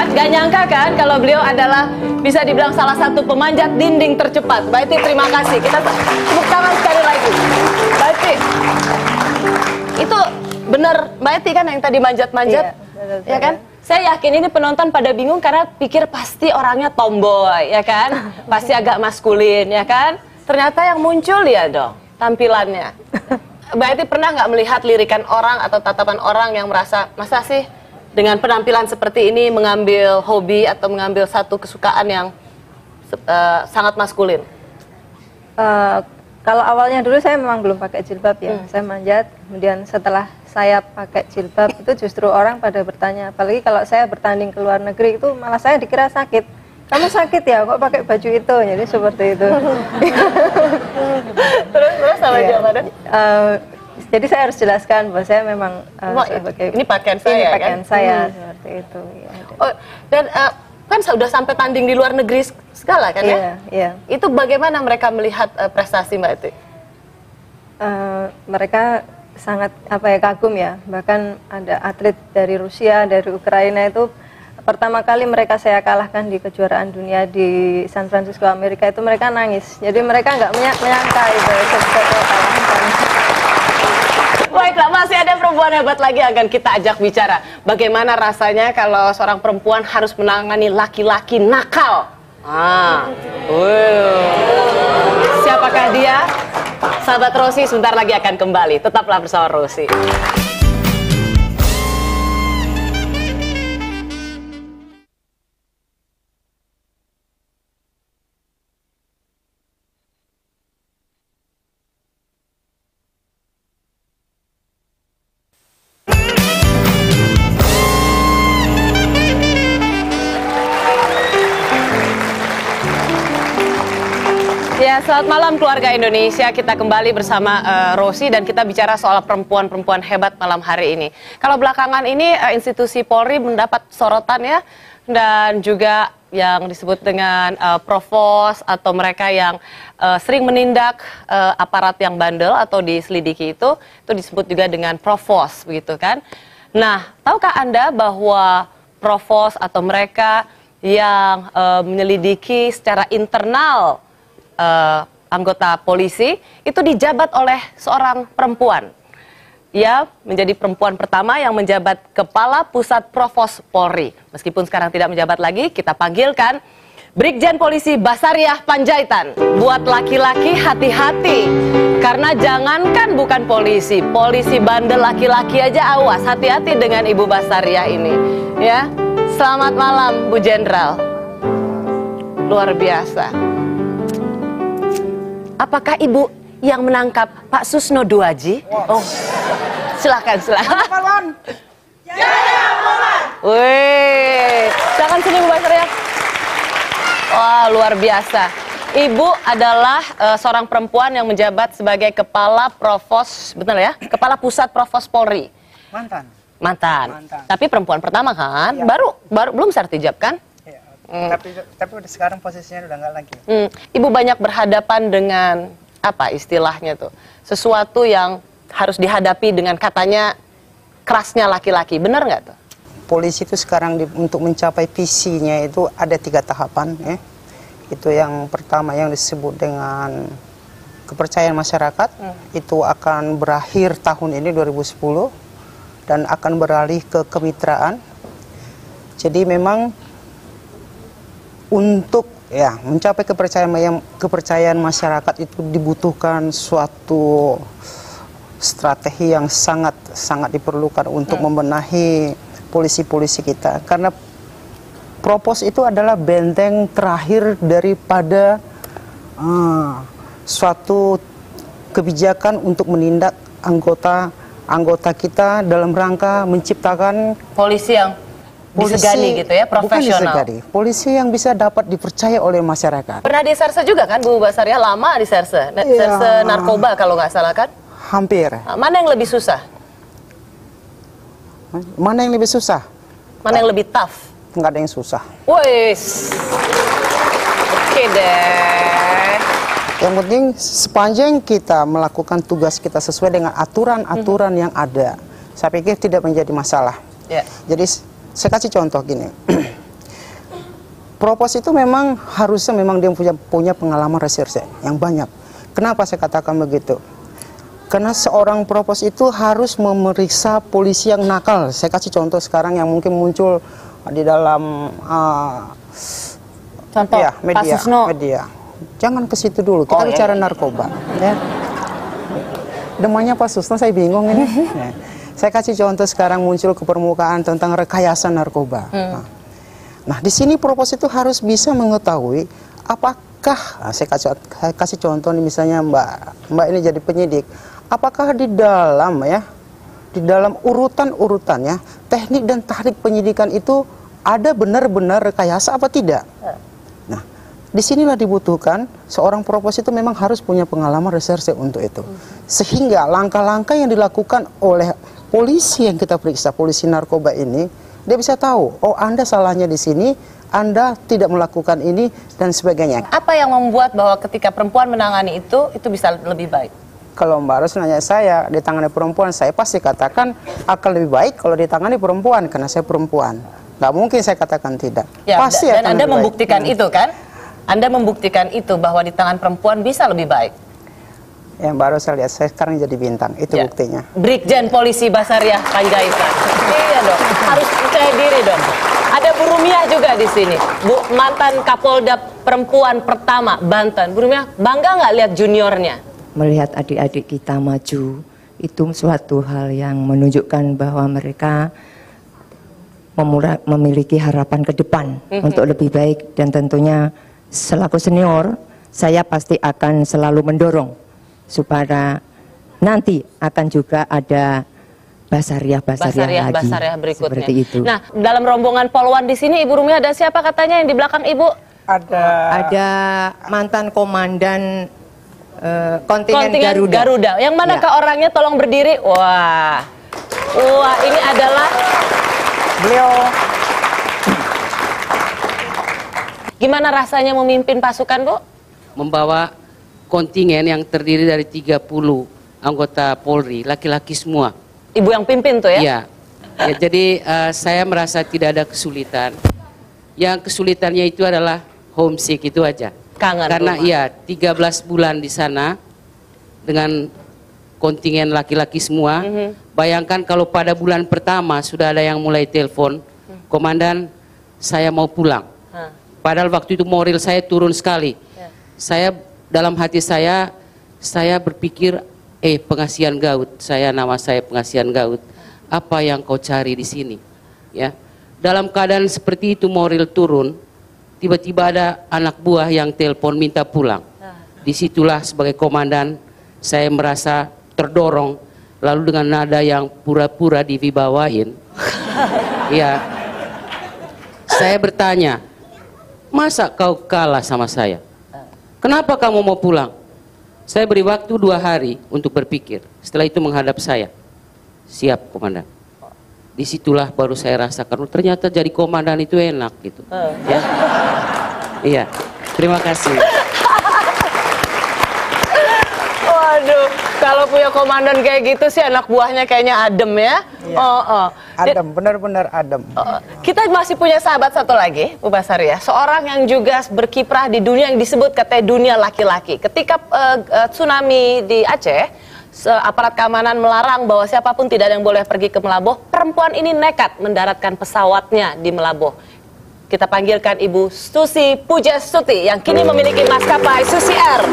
kan? Gak nyangka kan kalau beliau adalah bisa dibilang salah satu pemanjat dinding tercepat. Mbak Eti, terima kasih. Kita tepuk tangan sekali lagi. Mbak Eti, itu benar Mbak Eti kan yang tadi manjat-manjat? Iya, ya kan? Saya yakin ini penonton pada bingung karena pikir pasti orangnya tomboy, ya kan? Pasti agak maskulin, ya kan? Ternyata yang muncul ya dong, tampilannya. Mbak Eti pernah nggak melihat lirikan orang atau tatapan orang yang merasa, masa sih dengan penampilan seperti ini mengambil hobi atau mengambil satu kesukaan yang sangat maskulin? Kalau awalnya dulu saya memang belum pakai jilbab ya, saya manjat. Kemudian setelah saya pakai jilbab itu justru orang pada bertanya, apalagi kalau saya bertanding ke luar negeri itu malah saya dikira sakit. Kamu sakit ya kok pakai baju itu? Jadi seperti itu. Terus sama jawabannya? Jadi saya harus jelaskan bahwa saya memang ini pakaian saya, ini pakaian kan? saya seperti itu. Ya. Oh, dan kan sudah sampai tanding di luar negeri segala kan ya? Iya. Itu bagaimana mereka melihat prestasi Mbak Eti? Mereka sangat kagum ya. Bahkan ada atlet dari Rusia, dari Ukraina itu pertama kali saya kalahkan di kejuaraan dunia di San Francisco, Amerika itu mereka nangis. Jadi mereka nggak menyangka itu saya kalahkan. Baiklah, masih ada perempuan hebat lagi akan kita ajak bicara. Bagaimana rasanya kalau seorang perempuan harus menangani laki-laki nakal? Siapakah dia? Sahabat Rosi sebentar lagi akan kembali. Tetaplah bersama Rosi. Ya, selamat malam keluarga Indonesia. Kita kembali bersama Rosi dan kita bicara soal perempuan-perempuan hebat malam hari ini. Kalau belakangan ini institusi Polri mendapat sorotan ya, dan juga yang disebut dengan provos atau mereka yang sering menindak aparat yang bandel atau diselidiki itu disebut juga dengan provos begitu kan. Nah, tahukah Anda bahwa provos atau mereka yang menyelidiki secara internal anggota polisi itu dijabat oleh seorang perempuan. Ia menjadi perempuan pertama yang menjabat Kepala Pusat Provos Polri. Meskipun sekarang tidak menjabat lagi, kita panggilkan Brigjen Polisi Basariah Panjaitan. Buat laki-laki hati-hati, karena jangankan bukan polisi, polisi bandel laki-laki aja awas, hati-hati dengan Ibu Basariah ini. Ya, selamat malam Bu Jenderal. Luar biasa. Apakah Ibu yang menangkap Pak Susno Duaji? Oh, silakan. Wih, silakan sini Bu Basariah. Wah, luar biasa. Ibu adalah seorang perempuan yang menjabat sebagai Kepala Provos, betul ya? Kepala Pusat Provos Polri. Mantan. Tapi perempuan pertama kan? Ya. Baru belum sertijab kan? Tapi udah sekarang posisinya udah nggak lagi. Ibu banyak berhadapan dengan apa istilahnya tuh, sesuatu yang harus dihadapi dengan katanya kerasnya laki-laki, benar nggak tuh? Polisi itu sekarang untuk mencapai visinya itu ada 3 tahapan ya. Itu yang pertama yang disebut dengan kepercayaan masyarakat, itu akan berakhir tahun ini 2010 dan akan beralih ke kemitraan. Jadi memang untuk mencapai kepercayaan masyarakat itu dibutuhkan suatu strategi yang sangat diperlukan untuk membenahi polisi-polisi kita, karena provos itu adalah benteng terakhir daripada suatu kebijakan untuk menindak anggota kita dalam rangka menciptakan polisi yang disegani gitu ya, profesional. Bukan disegani, polisi yang bisa dapat dipercaya oleh masyarakat. Pernah di Serse juga kan Bu Basariah, lama di Serse, Serse narkoba kalau nggak salah kan? Hampir. Mana yang lebih susah? Mana yang lebih susah? Mana yang lebih tough? Nggak ada yang susah. Wes. Oke deh. Yang penting sepanjang kita melakukan tugas kita sesuai dengan aturan-aturan yang ada, saya pikir tidak menjadi masalah. Yeah. Jadi saya kasih contoh gini. Propos itu memang harusnya memang dia punya pengalaman reserse yang banyak. Kenapa saya katakan begitu? Karena seorang propos itu harus memeriksa polisi yang nakal. Saya kasih contoh sekarang yang mungkin muncul di dalam contoh ya, media. Jangan ke situ dulu. Kita bicara narkoba. Ya. Demanya Pak Susno saya bingung ini. Ya. Saya kasih contoh sekarang muncul ke permukaan tentang rekayasa narkoba. Nah, di sini propos itu harus bisa mengetahui apakah, saya kasih contoh nih misalnya Mbak ini jadi penyidik, apakah di dalam urutan-urutannya teknik dan taktik penyidikan itu ada benar-benar rekayasa apa tidak? Nah, disinilah dibutuhkan seorang propos itu memang harus punya pengalaman reserse untuk itu, sehingga langkah-langkah yang dilakukan oleh polisi yang kita periksa, polisi narkoba ini, dia bisa tahu, oh Anda salahnya di sini, Anda tidak melakukan ini, dan sebagainya. Apa yang membuat bahwa ketika perempuan menangani itu bisa lebih baik? Kalau Mbak Ros nanya saya, ditangani perempuan, saya pasti katakan akan lebih baik kalau ditangani perempuan, karena saya perempuan. Nggak mungkin saya katakan tidak. Ya, pasti dan akan Anda lebih membuktikan baik. itu kan? Anda membuktikan itu bahwa di tangan perempuan bisa lebih baik. Ya Mbak Ros, saya lihat saya sekarang jadi bintang, itu buktinya. Brigjen Polisi Basariah Panjaitan. Iya dong, harus percaya diri dong. Ada Bu Rumiah juga di sini, Bu, mantan Kapolda perempuan pertama Banten. Bu Rumiah, bangga nggak lihat juniornya? Melihat adik-adik kita maju, itu suatu hal yang menunjukkan bahwa mereka memiliki harapan ke depan untuk lebih baik, dan tentunya selaku senior, saya pasti akan selalu mendorong supaya nanti akan juga ada Basariah berikutnya. Seperti itu. Nah, dalam rombongan poluan di sini Ibu Rumiah ada siapa katanya yang di belakang Ibu? Ada mantan komandan kontingen Garuda. Yang manakah orangnya? Tolong berdiri. Wah, ini adalah beliau. Gimana rasanya memimpin pasukan, Bu? Membawa kontingen yang terdiri dari 30 anggota Polri, laki-laki semua. Ibu yang pimpin tuh ya? Iya. Ya, jadi saya merasa tidak ada kesulitan. Yang kesulitannya itu adalah homesick itu aja. Kangen Karena rumah. iya 13 bulan di sana dengan kontingen laki-laki semua. Bayangkan kalau pada bulan pertama sudah ada yang mulai telepon, komandan saya mau pulang. Padahal waktu itu moral saya turun sekali. Saya dalam hati saya berpikir, Pengasihan Gaut, nama saya Pengasihan Gaut. Apa yang kau cari di sini? Ya, dalam keadaan seperti itu moral turun, tiba-tiba ada anak buah yang telepon minta pulang. Disitulah sebagai komandan saya merasa terdorong, lalu dengan nada yang pura-pura diwibawain, ya, saya bertanya, masa kau kalah sama saya? Kenapa kamu mau pulang? Saya beri waktu 2 hari untuk berpikir. Setelah itu menghadap saya. Siap, komandan. Disitulah baru saya rasakan, ternyata jadi komandan itu enak gitu. Ya. Iya. Terima kasih. Waduh, kalau punya komandan kayak gitu sih anak buahnya kayaknya adem ya. Adem, benar-benar adem. Kita masih punya sahabat satu lagi, Bu Basariah, seorang yang juga berkiprah di dunia yang disebut katanya dunia laki-laki. Ketika tsunami di Aceh, aparat keamanan melarang bahwa siapapun tidak ada yang boleh pergi ke Melaboh. Perempuan ini nekat mendaratkan pesawatnya di Melaboh. Kita panggilkan Ibu Susi Pujastuti yang kini memiliki maskapai Susi Air.